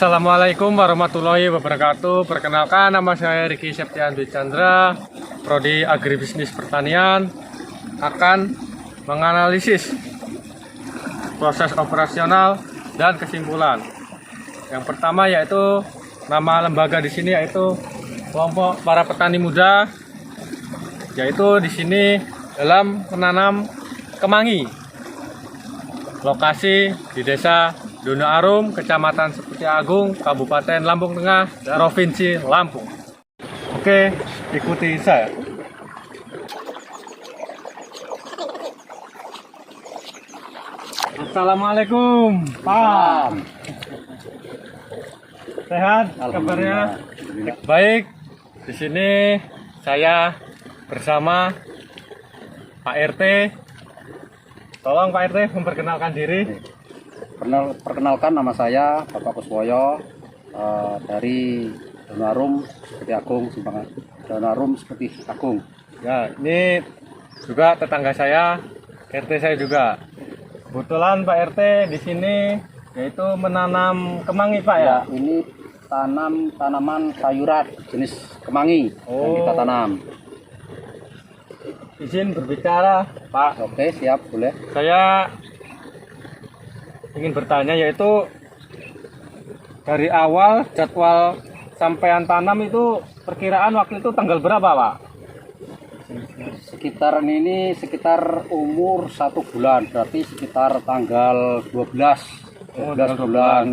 Assalamualaikum warahmatullahi wabarakatuh. Perkenalkan, nama saya Riki Septian Dwi Chandra, Prodi Agribisnis Pertanian, akan menganalisis proses operasional dan kesimpulan. Yang pertama yaitu nama lembaga di sini yaitu kelompok para petani muda, yaitu di sini dalam menanam kemangi. Lokasi di Desa Dono Arum, Kecamatan Seperti Agung, Kabupaten Lampung Tengah, Provinsi Lampung. Oke, ikuti saya. Assalamualaikum, Pak. Sehat kabarnya? Baik. Di sini saya bersama Pak RT. Tolong Pak RT memperkenalkan diri. Perkenalkan, nama saya Bapak Kuswoyo, dari Dono Arum Seperti Agung, Simpangan Dono Arum Seperti Agung. Ya, ini juga tetangga saya, RT saya juga. Kebetulan Pak RT di sini yaitu menanam kemangi, Pak ya. Ini tanaman sayuran jenis kemangi yang kita tanam. Izin berbicara, Pak. Oke, siap, boleh. Saya ingin bertanya, yaitu dari awal jadwal sampaian tanam itu perkiraan waktu itu tanggal berapa, Pak? Sekitar umur 1 bulan, berarti sekitar tanggal 12 bulan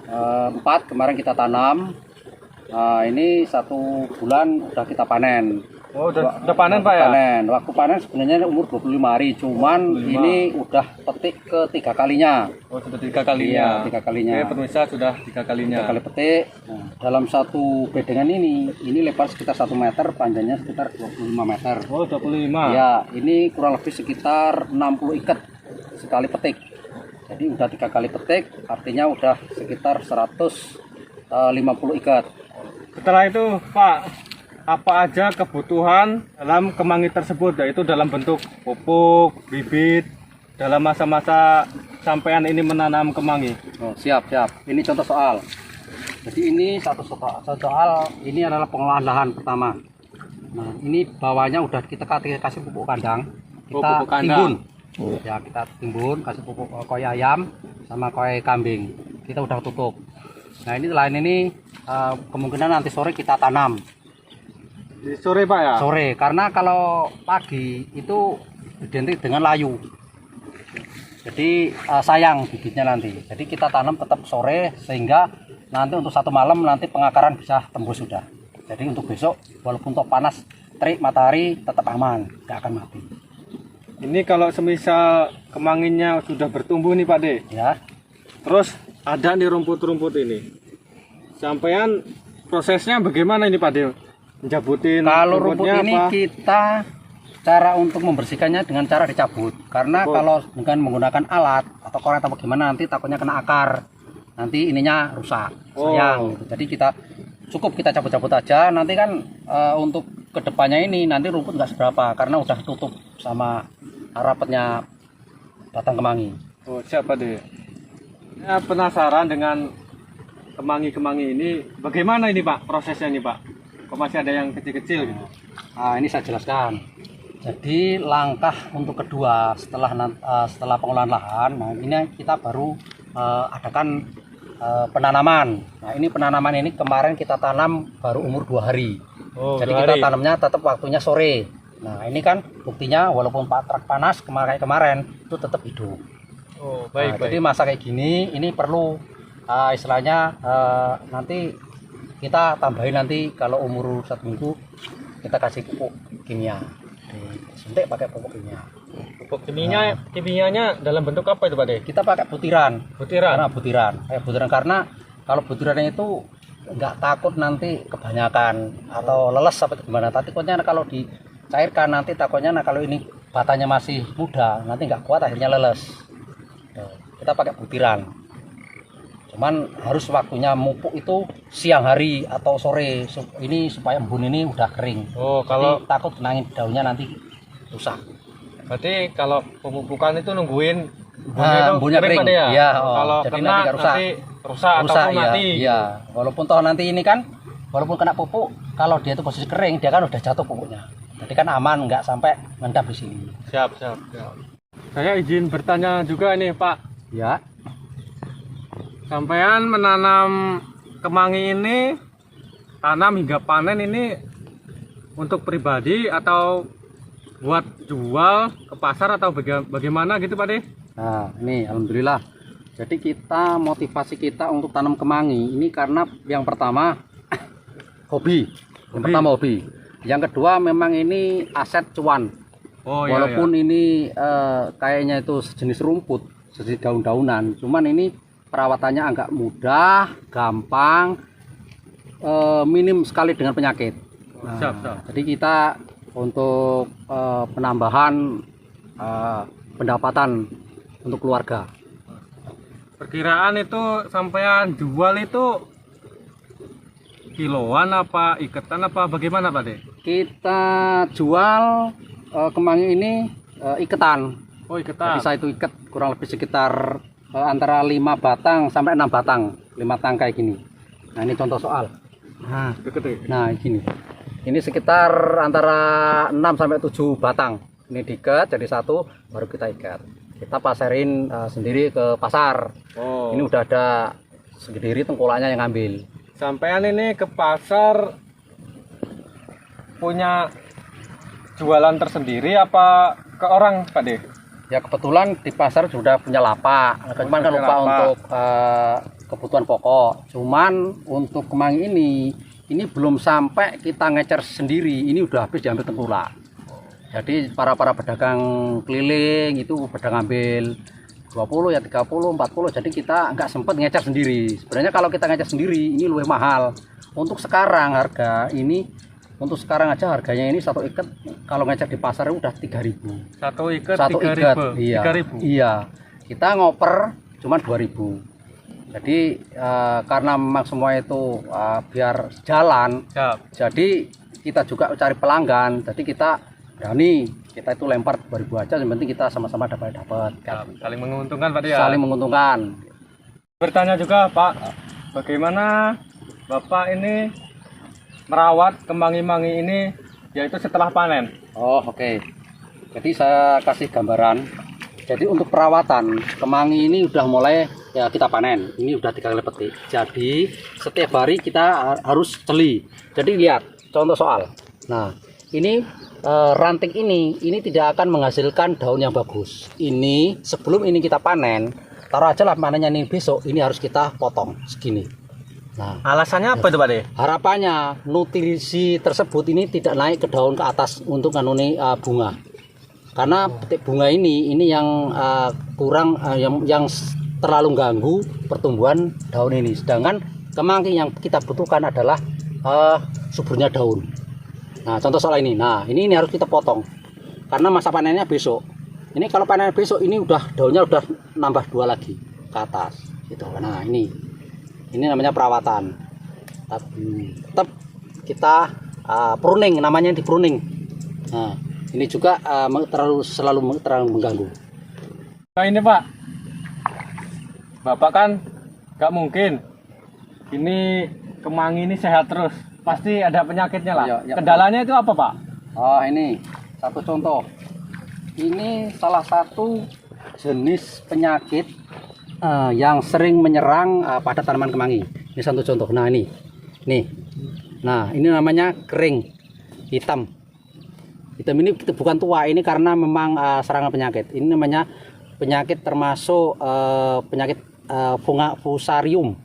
4 kemarin kita tanam. Nah, ini 1 bulan udah kita panen. Oh, udah panen, Pak ya? Panen. Waktu panen sebenarnya umur 25 hari, cuman 25. Ini udah petik ke 3 kalinya. Oh, sudah 3 kalinya. Iya, 3 kalinya. Oke, pemirsa, sudah 3 kalinya. 3 kali petik. Nah, dalam satu bedengan ini lebar sekitar 1 meter, panjangnya sekitar 25 meter. Oh, 25. Ya, ini kurang lebih sekitar 60 ikat sekali petik. Jadi udah 3 kali petik, artinya udah sekitar 150 ikat. Setelah itu, Pak, apa aja kebutuhan dalam kemangi tersebut, yaitu dalam bentuk pupuk, bibit, dalam masa-masa sampaian ini menanam kemangi? Oh, siap. Ini contoh soal. Jadi ini satu soal, ini adalah pengolahan lahan pertama. Nah, ini bawahnya udah kita kasih pupuk kandang. Kita timbun. Ya, kita timbun, kasih pupuk koi ayam sama koi kambing. Kita udah tutup. Nah, ini lain ini kemungkinan nanti sore kita tanam. Di sore, Pak ya? Sore, karena kalau pagi itu identik dengan layu. Jadi sayang bibitnya nanti. Jadi kita tanam tetap sore, sehingga nanti untuk 1 malam nanti pengakaran bisa tembus sudah. Jadi untuk besok walaupun top panas, terik matahari tetap aman, tidak akan mati. Ini kalau semisal kemanginya sudah bertumbuh nih, Pak De. Ya. Terus ada nih rumput-rumput ini. Sampean prosesnya bagaimana ini, Pak De? Mencabutin kalau rumput ini apa? Kita cara untuk membersihkannya dengan cara dicabut, karena kalau dengan menggunakan alat atau korek atau gimana nanti takutnya kena akar, nanti ininya rusak, sayang. Jadi kita cabut-cabut aja, nanti kan untuk kedepannya ini nanti rumput nggak seberapa karena udah tutup sama rapatnya batang kemangi. Oh, siapa deh? Ya, penasaran dengan kemangi-kemangi ini, bagaimana ini, Pak, prosesnya nih, Pak? Kok masih ada yang kecil-kecil gitu? Nah, ini saya jelaskan. Jadi langkah untuk kedua setelah pengolahan lahan, nah ini kita baru adakan penanaman. Nah, ini penanaman ini kemarin kita tanam baru umur 2 hari. Oh, jadi kita tanamnya tetap waktunya sore. Nah, ini kan buktinya walaupun terak panas kemarin itu tetap hidup. Oh, baik. Jadi masa kayak gini ini perlu istilahnya nanti kita tambahin, nanti kalau umur 1 minggu kita kasih pupuk kimia, disuntik pakai pupuk kimia. Pupuk kimianya dalam bentuk apa itu, Pak De? Kita pakai butiran. Butiran Karena kalau butirannya itu nggak takut nanti kebanyakan atau leles apa gimana. Takutnya kalau dicairkan nanti takutnya kalau ini batanya masih muda nanti nggak kuat, akhirnya leles. Kita pakai butiran. Cuman harus waktunya mupuk itu siang hari atau sore, ini supaya embun ini udah kering. Oh, kalau jadi takut kenangin daunnya nanti rusak. Berarti kalau pemupukan itu nungguin embunnya kering. ya? Ya, Kalau jadi kena nanti rusak. nanti rusak ataupun ya. mati. Iya, walaupun toh nanti ini kan walaupun kena pupuk, kalau dia itu posisi kering, dia kan udah jatuh pupuknya. Jadi kan aman, nggak sampai ngendap di sini. Siap. Saya izin bertanya juga ini Pak. Ya. Sampean menanam kemangi ini, tanam hingga panen ini untuk pribadi atau buat jual ke pasar atau bagaimana gitu Pak De? Nah, ini alhamdulillah. Jadi motivasi kita untuk tanam kemangi ini karena yang pertama hobi. Yang pertama hobi. Yang kedua memang ini aset cuan. Oh, walaupun ini kayaknya itu sejenis rumput, sejenis daun-daunan, cuman ini perawatannya agak mudah, gampang, minim sekali dengan penyakit. Nah, siap. jadi kita untuk penambahan pendapatan untuk keluarga. Perkiraan itu sampean jual itu kiloan apa iketan apa bagaimana Pak De? Kita jual kemangi ini iketan. Oh, iketan. Bisa itu ikat kurang lebih sekitar antara 5 batang sampai 6 batang, 5 tangkai gini. Nah, ini contoh soal. Nah, gini. Ini sekitar antara 6 sampai 7 batang. Ini diikat jadi satu, baru kita ikat. Kita pasarin sendiri ke pasar. Oh. Ini udah ada sendiri tengkolaknya yang ngambil. Sampean ini ke pasar punya jualan tersendiri apa ke orang Pak De? Ya kebetulan di pasar sudah punya lapak, cuman kan lupa untuk kebutuhan pokok. Cuman untuk kemangi ini belum sampai kita ngecer sendiri, ini udah habis diambil tengkulak. Jadi para pedagang keliling itu pada ngambil 20 ya 30, 40, jadi kita nggak sempat ngecer sendiri. Sebenarnya kalau kita ngecer sendiri ini lebih mahal. Untuk sekarang untuk sekarang aja harganya ini satu ikat kalau ngecer di pasar udah 3.000. Satu ikat 3.000. Iya. 3.000. Iya. Kita ngoper cuma 2.000. Jadi karena memang semua itu biar jalan. Siap. Jadi kita juga cari pelanggan. Jadi kita berani kita itu lempar 2.000 aja, yang penting kita sama-sama dapat. Saling menguntungkan Pak De ya. Saling menguntungkan. Bertanya juga Pak, bagaimana Bapak ini merawat kemangi-mangi ini yaitu setelah panen? Oh, oke. Jadi saya kasih gambaran. Jadi untuk perawatan kemangi ini udah mulai ya kita panen. Ini udah 3 kali petik. Jadi setiap hari kita harus celi. Jadi lihat contoh soal. Nah, ini ranting ini tidak akan menghasilkan daun yang bagus. Ini sebelum ini kita panen, taruh aja lah panennya ini besok, ini harus kita potong segini. Nah, alasannya apa itu Pak De? harapannya nutrisi tersebut ini tidak naik ke daun ke atas untuk kanuni bunga. Karena petik bunga ini yang kurang yang terlalu ganggu pertumbuhan daun ini. Sedangkan kemangi yang kita butuhkan adalah suburnya daun. Nah, contoh soal ini. Nah, ini harus kita potong. Karena masa panennya besok. Ini kalau panen besok ini daunnya udah nambah 2 lagi ke atas gitu. Nah, ini namanya perawatan. Tetap kita pruning, namanya di pruning. Nah, ini juga selalu terlalu mengganggu. Nah ini Pak, Bapak kan nggak mungkin ini kemangi ini sehat terus, pasti ada penyakitnya lah. Ya. Kendalanya itu apa Pak? Oh, ini satu contoh. Ini salah satu jenis penyakit yang sering menyerang pada tanaman kemangi. Ini satu contoh. Nah, ini. Nah, ini namanya kering hitam. Hitam ini bukan tua, ini karena memang serangan penyakit. Ini namanya penyakit termasuk penyakit fusarium.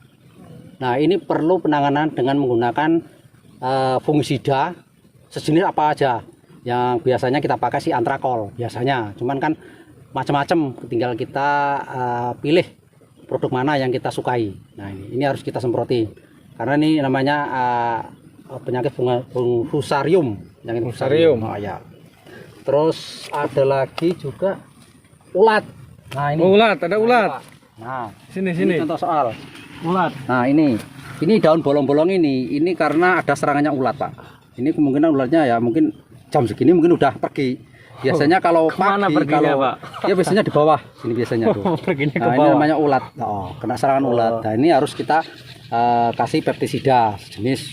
Nah, ini perlu penanganan dengan menggunakan fungisida sejenis apa aja. Yang biasanya kita pakai si antrakol biasanya. Cuman kan macam-macam, tinggal kita pilih produk mana yang kita sukai. Nah, ini harus kita semproti karena ini namanya penyakit fusarium. Yang fusarium. Oh ya. Terus ada lagi juga ulat. Nah, ini ulat, ada ulat. Nah, sini. Ini contoh soal ulat. Nah, ini daun bolong-bolong ini karena ada serangannya ulat, Pak. Ini kemungkinan ulatnya ya mungkin jam segini mungkin udah pergi. Biasanya kalau Kemana pagi, perginya, kalau Pak? ya biasanya di bawah sini biasanya tuh. Perginya ke Nah, ini bawah. namanya ulat. Kena serangan ulat. Nah, ini harus kita kasih pestisida jenis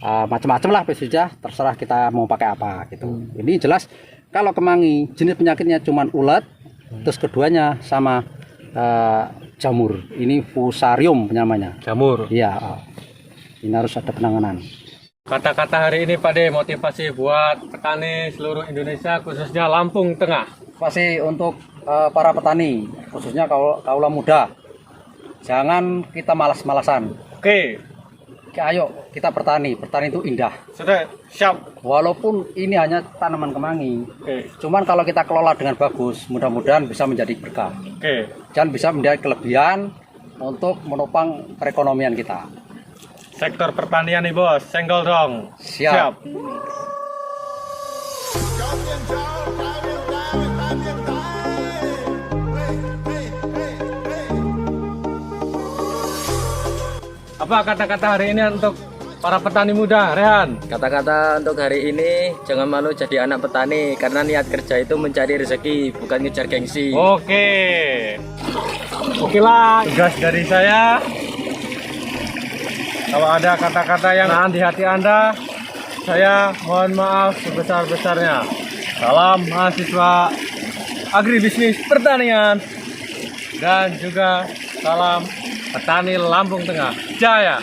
macam-macam lah pestisida, terserah kita mau pakai apa gitu. Ini jelas kalau kemangi jenis penyakitnya cuman ulat, terus keduanya sama jamur. Ini fusarium namanya. Jamur. Iya. Ini harus ada penanganan. Kata-kata hari ini Pak De, motivasi buat petani seluruh Indonesia khususnya Lampung Tengah. Masih untuk para petani, khususnya kaula muda, jangan kita malas-malasan. Oke, Ayo kita bertani itu indah. sudah siap. Walaupun ini hanya tanaman kemangi, Oke, cuman kalau kita kelola dengan bagus, mudah-mudahan bisa menjadi berkah oke. dan bisa menjadi kelebihan untuk menopang perekonomian kita. Sektor pertanian nih bos, senggol dong. Siap. Apa kata-kata hari ini untuk para petani muda, Rehan? Kata-kata untuk hari ini, jangan malu jadi anak petani karena niat kerja itu mencari rezeki, bukan ngejar gengsi. Oke. Oke lah, tugas dari saya. Kalau ada kata-kata yang nahan di hati Anda, saya mohon maaf sebesar-besarnya. Salam mahasiswa agribisnis pertanian dan juga salam petani Lampung Tengah Jaya.